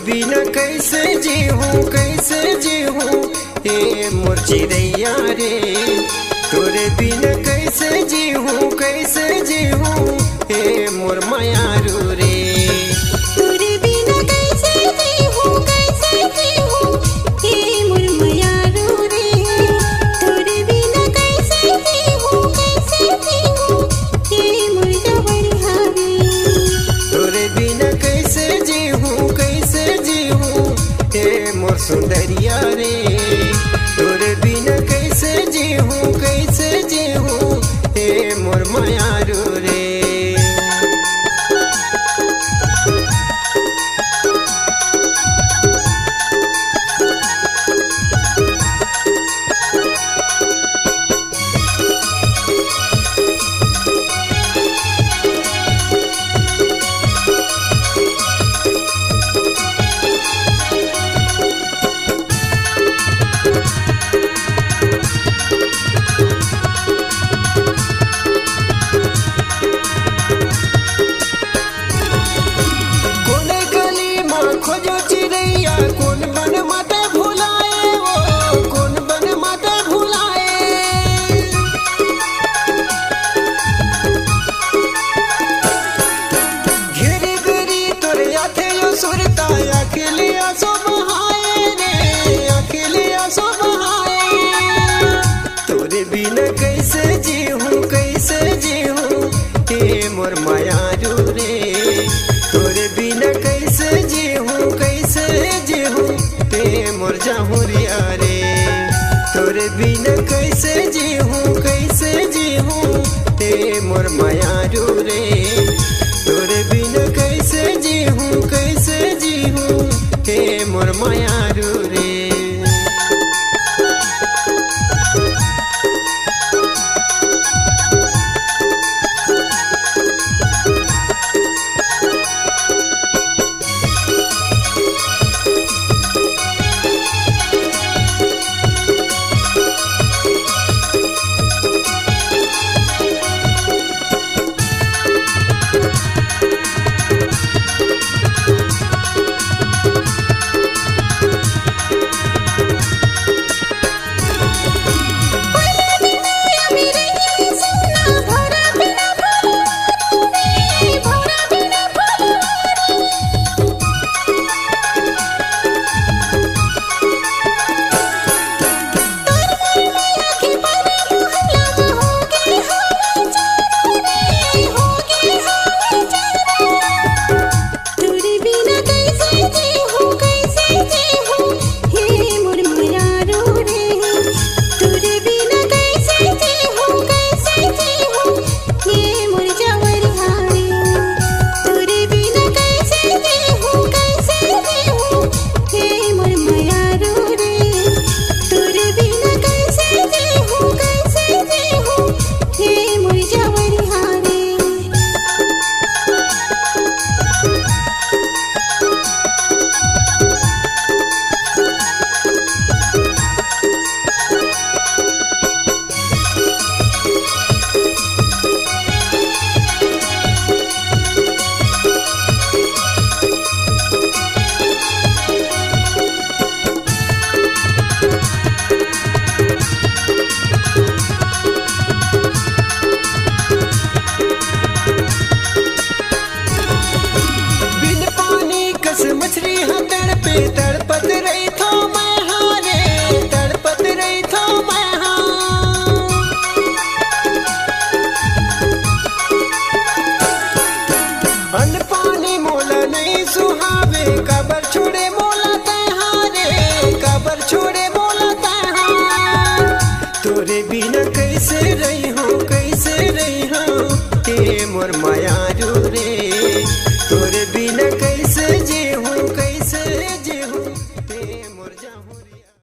बिना कैसे जीहूँ ए मोर चिड़ैया रे। तोरे बिना कैसे जीहूँ ए मोर मायारू रे। तोरे बिना कैसे जीहूँ ए मोर मायारू रे। तोरे बिना कैसे जीहूँ ए मोर जवरिया रे। तोरे बिना कैसे जीहूँ ए मोर सुंदरिया रे। तोरे बिना कैसे जीहूँ ए मोर मायारू रे। खोजो चिड़ैया कौन बन मत भुलाए वो, कौन बन मत भुलाए। घेरी बेरी तोरे आथे यो सुरता अकेले आसो बहाए रे, अकेले आसो बहाए। तोरे बिना कैसे जीहूँ ए मोर मायारू रे। तोरे बिना कैसे जीहूँ ए मोर जहुरिया रे। तोरे बिना कैसे जीहूँ ए मोर मायारू रे। तोरे बिना कैसे जीहूँ ए मोर मायारू रे। तड़पत रही थो मैं हारे, तड़पत रही थो मैं हाँ। अन्न पानी मोला नहीं सुहावे, कबर छोड़े मोला तहारे, कबर छोड़े मोला तहां। तोरे बिना कैसे रही हूँ ए मोर मायारू रे। तोरे बिना कैसे जीहूँ ए मोर जहुरिया।